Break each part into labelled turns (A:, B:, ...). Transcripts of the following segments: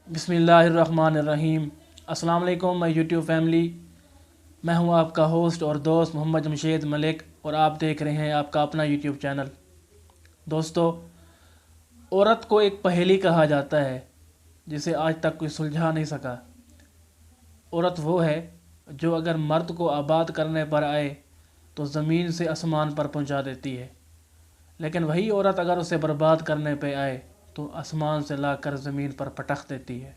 A: بسم اللہ الرحمن الرحیم۔ السلام علیکم مائی یوٹیوب فیملی، میں ہوں آپ کا ہوسٹ اور دوست محمد جمشید ملک، اور آپ دیکھ رہے ہیں آپ کا اپنا یوٹیوب چینل۔ دوستو، عورت کو ایک پہیلی کہا جاتا ہے جسے آج تک کوئی سلجھا نہیں سکا۔ عورت وہ ہے جو اگر مرد کو آباد کرنے پر آئے تو زمین سے آسمان پر پہنچا دیتی ہے، لیکن وہی عورت اگر اسے برباد کرنے پہ آئے تو آسمان سے لا کر زمین پر پٹخ دیتی ہے۔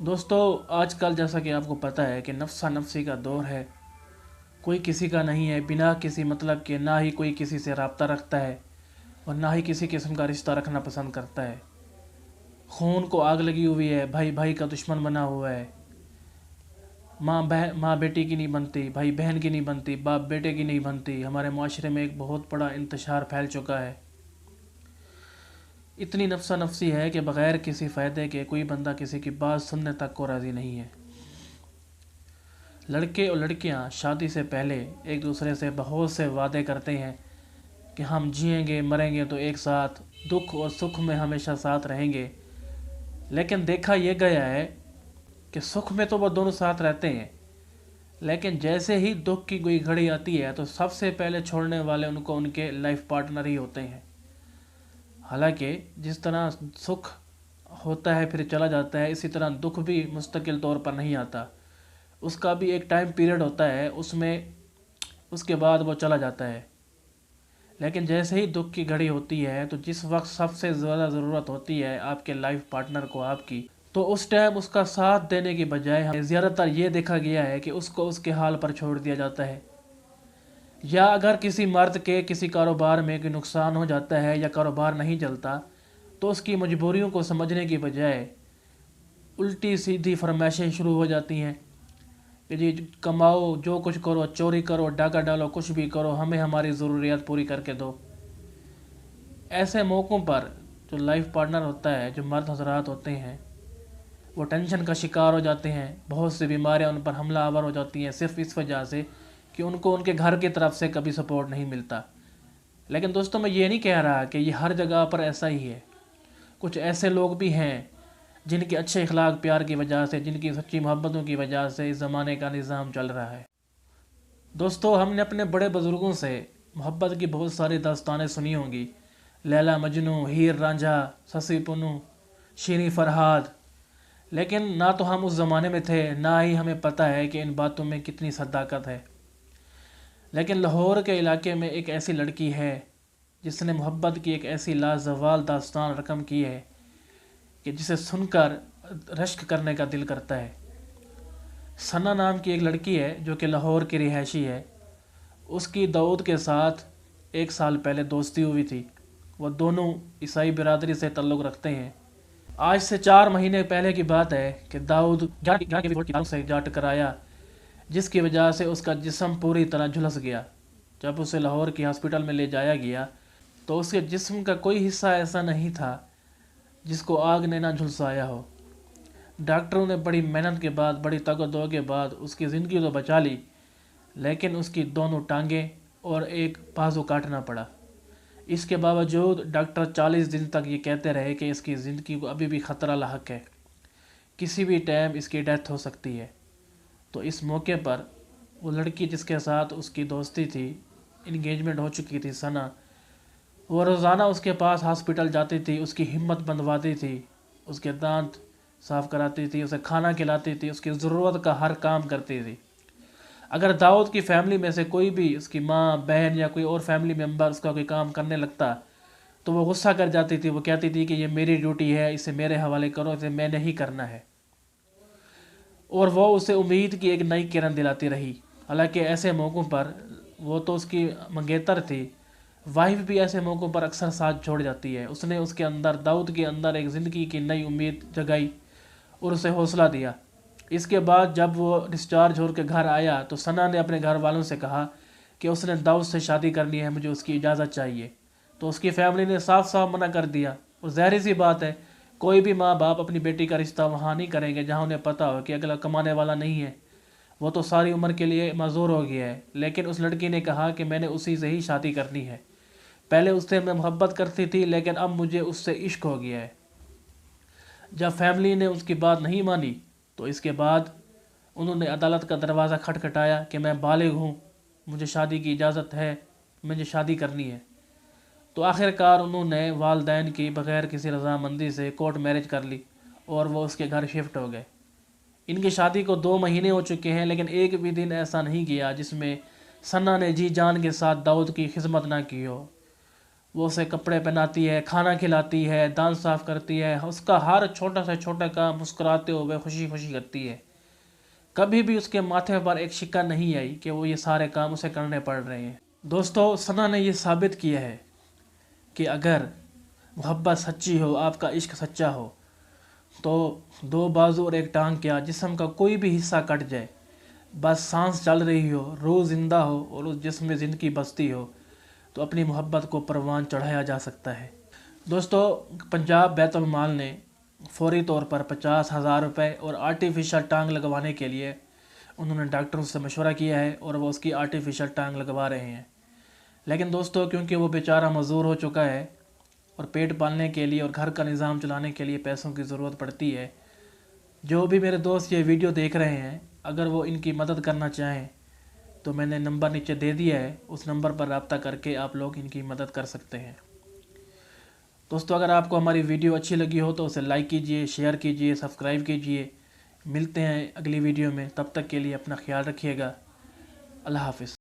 A: دوستو، آج کل جیسا کہ آپ کو پتہ ہے کہ نفسہ نفسی کا دور ہے، کوئی کسی کا نہیں ہے، بنا کسی مطلب کے نہ ہی کوئی کسی سے رابطہ رکھتا ہے اور نہ ہی کسی قسم کا رشتہ رکھنا پسند کرتا ہے۔ خون کو آگ لگی ہوئی ہے، بھائی بھائی کا دشمن بنا ہوا ہے، ماں بیٹی کی نہیں بنتی، بھائی بہن کی نہیں بنتی، باپ بیٹے کی نہیں بنتی۔ ہمارے معاشرے میں ایک بہت بڑا انتشار پھیل چکا ہے۔ اتنی نفسہ نفسی ہے کہ بغیر کسی فائدے کے کوئی بندہ کسی کی بات سننے تک کو راضی نہیں ہے۔ لڑکے اور لڑکیاں شادی سے پہلے ایک دوسرے سے بہت سے وعدے کرتے ہیں کہ ہم جئیں گے مریں گے تو ایک ساتھ، دکھ اور سکھ میں ہمیشہ ساتھ رہیں گے۔ لیکن دیکھا یہ گیا ہے کہ سکھ میں تو وہ دونوں ساتھ رہتے ہیں، لیکن جیسے ہی دکھ کی کوئی گھڑی آتی ہے تو سب سے پہلے چھوڑنے والے ان کے لائف پارٹنر ہی ہوتے ہیں۔ حالانکہ جس طرح سکھ ہوتا ہے پھر چلا جاتا ہے، اسی طرح دکھ بھی مستقل طور پر نہیں آتا، اس کا بھی ایک ٹائم پیریڈ ہوتا ہے، اس کے بعد وہ چلا جاتا ہے۔ لیکن جیسے ہی دکھ کی گھڑی ہوتی ہے تو جس وقت سب سے زیادہ ضرورت ہوتی ہے آپ کے لائف پارٹنر کو آپ کی، تو اس ٹائم اس کا ساتھ دینے کی بجائے زیادہ تر یہ دیکھا گیا ہے کہ اس کو اس کے حال پر چھوڑ دیا جاتا ہے۔ یا اگر کسی مرد کے کسی کاروبار میں کوئی نقصان ہو جاتا ہے یا کاروبار نہیں چلتا تو اس کی مجبوریوں کو سمجھنے کی بجائے الٹی سیدھی فرمائشیں شروع ہو جاتی ہیں کہ جی کماؤ، جو کچھ کرو، چوری کرو، ڈاکہ ڈالو، کچھ بھی کرو، ہمیں ہماری ضروریات پوری کر کے دو۔ ایسے موقعوں پر جو لائف پارٹنر ہوتا ہے، جو مرد حضرات ہوتے ہیں، وہ ٹینشن کا شکار ہو جاتے ہیں، بہت سی بیماریاں ان پر حملہ آور ہو جاتی ہیں صرف اس وجہ سے کہ ان کو ان کے گھر کی طرف سے کبھی سپورٹ نہیں ملتا۔ لیکن دوستوں، میں یہ نہیں کہہ رہا کہ یہ ہر جگہ پر ایسا ہی ہے۔ کچھ ایسے لوگ بھی ہیں جن کے اچھے اخلاق پیار کی وجہ سے، جن کی سچی محبتوں کی وجہ سے اس زمانے کا نظام چل رہا ہے۔ دوستو، ہم نے اپنے بڑے بزرگوں سے محبت کی بہت ساری داستانیں سنی ہوں گی، لیلا مجنوں، ہیر رانجھا، سسی پنو، شیریں فرہاد، لیکن نہ تو ہم اس زمانے میں تھے، نہ ہی ہمیں پتہ ہے کہ ان باتوں میں کتنی صداقت ہے۔ لیکن لاہور کے علاقے میں ایک ایسی لڑکی ہے جس نے محبت کی ایک ایسی لازوال داستان رقم کی ہے کہ جسے سن کر رشک کرنے کا دل کرتا ہے۔ ثنا نام کی ایک لڑکی ہے جو کہ لاہور کی رہائشی ہے۔ اس کی داؤد کے ساتھ 1 سال پہلے دوستی ہوئی تھی۔ وہ دونوں عیسائی برادری سے تعلق رکھتے ہیں۔ آج سے 4 مہینے پہلے کی بات ہے کہ داؤد سے جا ٹکرایا، جس کی وجہ سے اس کا جسم پوری طرح جھلس گیا۔ جب اسے لاہور کی ہاسپٹل میں لے جایا گیا تو اس کے جسم کا کوئی حصہ ایسا نہیں تھا جس کو آگ نے نہ جھلسایا ہو۔ ڈاکٹروں نے بڑی محنت کے بعد، بڑی تگ و دو کے بعد اس کی زندگی تو بچا لی، لیکن اس کی دونوں ٹانگیں اور ایک بازو کاٹنا پڑا۔ اس کے باوجود ڈاکٹر 40 دن تک یہ کہتے رہے کہ اس کی زندگی کو ابھی بھی خطرہ لاحق ہے، کسی بھی ٹائم اس کی ڈیتھ ہو سکتی ہے۔ تو اس موقع پر وہ لڑکی جس کے ساتھ اس کی دوستی تھی، انگیجمنٹ ہو چکی تھی، ثنا، وہ روزانہ اس کے پاس ہاسپٹل جاتی تھی، اس کی ہمت بندھواتی تھی، اس کے دانت صاف کراتی تھی، اسے کھانا کھلاتی تھی، اس کی ضرورت کا ہر کام کرتی تھی۔ اگر داؤد کی فیملی میں سے کوئی بھی، اس کی ماں، بہن یا کوئی اور فیملی ممبر اس کا کوئی کام کرنے لگتا تو وہ غصہ کر جاتی تھی، وہ کہتی تھی کہ یہ میری ڈیوٹی ہے، اسے میرے حوالے کرو، اسے میں نے ہی کرنا ہے۔ اور وہ اسے امید کی ایک نئی کرن دلاتی رہی۔ حالانکہ ایسے موقعوں پر وہ تو اس کی منگیتر تھی، وائف بھی ایسے موقعوں پر اکثر ساتھ چھوڑ جاتی ہے۔ اس نے اس کے اندر، داؤد کے اندر، ایک زندگی کی نئی امید جگائی اور اسے حوصلہ دیا۔ اس کے بعد جب وہ ڈسچارج ہو کے گھر آیا تو ثنا نے اپنے گھر والوں سے کہا کہ اس نے داؤد سے شادی کرنی ہے، مجھے اس کی اجازت چاہیے۔ تو اس کی فیملی نے صاف صاف منع کر دیا، اور ظاہر سی بات ہے، کوئی بھی ماں باپ اپنی بیٹی کا رشتہ وہاں نہیں کریں گے جہاں انہیں پتہ ہو کہ اگلا کمانے والا نہیں ہے، وہ تو ساری عمر کے لیے معذور ہو گیا ہے۔ لیکن اس لڑکی نے کہا کہ میں نے اسی سے ہی شادی کرنی ہے، پہلے اس سے میں محبت کرتی تھی لیکن اب مجھے اس سے عشق ہو گیا ہے۔ جب فیملی نے اس کی بات نہیں مانی تو اس کے بعد انہوں نے عدالت کا دروازہ کھٹکھٹایا کہ میں بالغ ہوں، مجھے شادی کی اجازت ہے، مجھے شادی کرنی ہے۔ تو آخر کار انہوں نے والدین کی بغیر کسی رضامندی سے کورٹ میرج کر لی اور وہ اس کے گھر شفٹ ہو گئے۔ ان کی شادی کو 2 مہینے ہو چکے ہیں، لیکن ایک بھی دن ایسا نہیں گیا جس میں ثنا نے جی جان کے ساتھ داؤد کی خدمت نہ کی ہو۔ وہ اسے کپڑے پہناتی ہے، کھانا کھلاتی ہے، دانت صاف کرتی ہے، اس کا ہر چھوٹا سے چھوٹا کام مسکراتے ہوئے خوشی خوشی کرتی ہے۔ کبھی بھی اس کے ماتھے پر ایک شکا نہیں آئی کہ وہ یہ سارے کام اسے کرنے پڑ رہے ہیں۔ دوستو، ثنا نے یہ ثابت کیا ہے کہ اگر محبت سچی ہو، آپ کا عشق سچا ہو، تو 2 بازو اور 1 ٹانگ کیا، جسم کا کوئی بھی حصہ کٹ جائے، بس سانس چل رہی ہو، روح زندہ ہو اور اس جسم میں زندگی بستی ہو، تو اپنی محبت کو پروان چڑھایا جا سکتا ہے۔ دوستو، پنجاب بیت المال نے فوری طور پر 50,000 روپے اور آرٹیفیشل ٹانگ لگوانے کے لیے انہوں نے ڈاکٹروں سے مشورہ کیا ہے اور وہ اس کی آرٹیفیشل ٹانگ لگوا رہے ہیں۔ لیکن دوستو، کیونکہ وہ بیچارہ مزدور ہو چکا ہے اور پیٹ پالنے کے لیے اور گھر کا نظام چلانے کے لیے پیسوں کی ضرورت پڑتی ہے، جو بھی میرے دوست یہ ویڈیو دیکھ رہے ہیں، اگر وہ ان کی مدد کرنا چاہیں تو میں نے نمبر نیچے دے دیا ہے، اس نمبر پر رابطہ کر کے آپ لوگ ان کی مدد کر سکتے ہیں۔ دوستو، اگر آپ کو ہماری ویڈیو اچھی لگی ہو تو اسے لائک کیجئے، شیئر کیجئے، سبسکرائب کیجئے۔ ملتے ہیں اگلی ویڈیو میں، تب تک کے لیے اپنا خیال رکھیے گا۔ اللہ حافظ۔